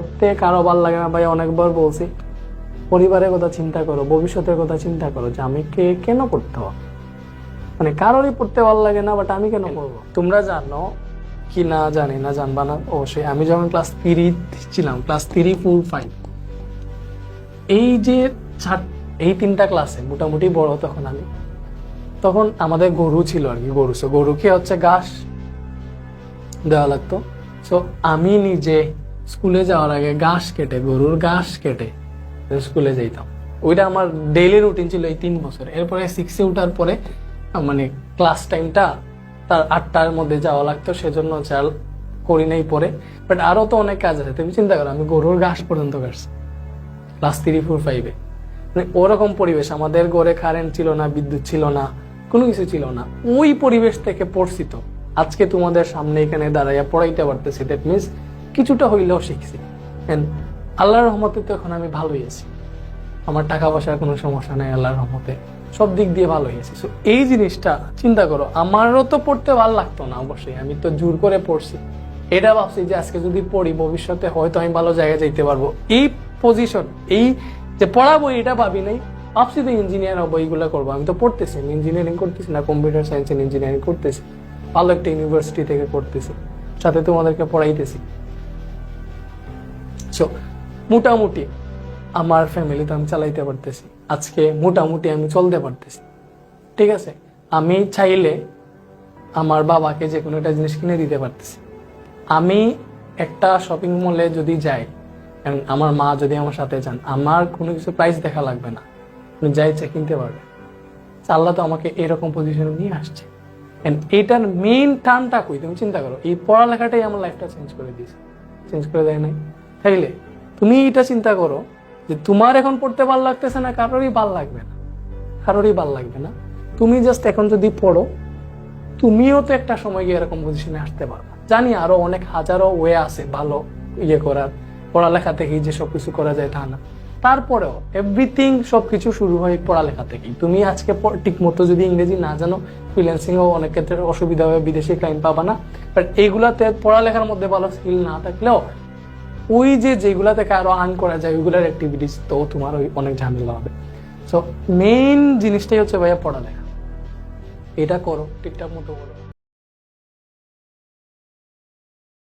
পড়তে কারো ভালো লাগে না ভাই, অনেকবার বলছি। পরিবারের কথা চিন্তা করো, ভবিষ্যতের কথা চিন্তা করো যে আমি কেন পড়তে হবে। মানে কারোরই পড়তে ভালো লাগে না, বাট আমি কেন পড়বো? তোমরা জানো কি না জানি না, জানবা না অবশ্যই, আমি যখন ক্লাস 3 ছিলাম, ক্লাস 3, 4, 5, এই যে এই 3টা ক্লাসে মোটামুটি বড় তখন আমি, তখন আমাদের গরু ছিল আর কি, গরুকে হচ্ছে ঘাস দেওয়া লাগতো। সো আমি নিজে স্কুলে যাওয়ার আগে গরুর ঘাস কেটে স্কুলে যেতাম। ওইটা আমার ডেইলি রুটিন ছিল এই 3 বছর। এরপরে 6-এ উঠার পরে মানে ক্লাস টাইমটা তার 8টার মধ্যে যাওয়া লাগতো, সেজন্য চাল করি নাই পরে। বাট আরো তো অনেক কাজ আছে, তুমি চিন্তা করো, আমি গরুর ঘাস পর্যন্ত কাটছি ক্লাস 3, 4, 5-এ। মানে ওরকম পরিবেশ, আমাদের ঘরে কারেন্ট ছিল না, বিদ্যুৎ ছিল না, কোনো কিছু ছিল না। ওই পরিবেশ থেকে পড়ছি, তো আজকে তোমাদের সামনে এখানে দাঁড়াইয়া পড়াইতে পারতেছি। দ্যাট মিনস কিছুটা হইলেও শিখছি। আল্লাহর রহমতে তো এখন আমি ভালোই আছি, আমার টাকা পয়সার কোনো সমস্যা নাই, আল্লাহর রহমতে সব দিক দিয়ে ভালো হয়েছে। সো এই জিনিসটা চিন্তা করো, আমারও তো পড়তে ভালো লাগতো না অবশ্যই, আমি তো জোর করে পড়ছি। এটা ভাবছি যে আজকে যদি পড়ি ভবিষ্যতে হয়তো আমি ভালো জায়গায় যাইতে পারবো। এই পজিশন, এই যে পড়াবো এটা ভাবি নাই, ভাবছি তো ইঞ্জিনিয়ার হবো, এইগুলো করবো। আমি তো পড়তেছি, আমি ইঞ্জিনিয়ারিং করতেছি না, কম্পিউটার সায়েন্স এন্ড ইঞ্জিনিয়ারিং করতেছি, ভালো একটা ইউনিভার্সিটি থেকে করতেছি, সাথে তোমাদেরকে পড়াইতেছি। সো মোটামুটি আমার ফ্যামিলি তো আমি চালাইতে পারতেছি, আজকে মোটামুটি আমি চলতে পারতেছি, ঠিক আছে। আমি চাইলে আমার বাবাকে যে কোনো একটা জিনিস কিনে দিতে পারতেছি। আমি একটা শপিং মলে যদি যাই, আমার মা যদি আমার সাথে যান, আমার কোনো কিছু প্রাইস দেখা লাগবে না, আপনি যা ইচ্ছা কিনতে পারবেন। আল্লাহ তো আমাকে এরকম পজিশনে নিয়ে আসছে। এইটার মেইন টার্নটা কই, তুমি চিন্তা করো, এই পড়ালেখাটাই আমার লাইফটা চেঞ্জ করে দেয় নাই? তাইলে তুমি এটা চিন্তা করো যে তোমার এখন পড়তে ভালো লাগতেছে না, কারোরই ভাল লাগবে না। তুমি জাস্ট এখন যদি পড়ো, তুমিও তো একটা সময় গিয়ে এরকম পজিশনে আসতে পারবে। জানি আরো অনেক হাজারো ওয়ে আছে ভালো করার, পড়ালেখা থেকেই যে সবকিছু করা যায় তা না। তারপরেও এভরিথিং সবকিছু শুরু হয় পড়ালেখা থেকেই। তুমি আজকে ঠিক মতো যদি ইংরেজি না জানো, ফ্রিল্যান্সিং ও অনেক ক্ষেত্রে অসুবিধা হবে, বিদেশি ক্লায়েন্ট পাবা না। বাট এইগুলাতে পড়ালেখার মধ্যে ভালো স্কিল না থাকলেও ওই যেগুলা থেকে আরো আর্ন করা যায় ওইগুলার অ্যাক্টিভিটিস তো তোমার ওই অনেক ঝামেলা হবে। সো মেইন জিনিসটাই হচ্ছে ভাইয়া পড়ালেখা, এটা করো, ঠিকঠাক মতো করো।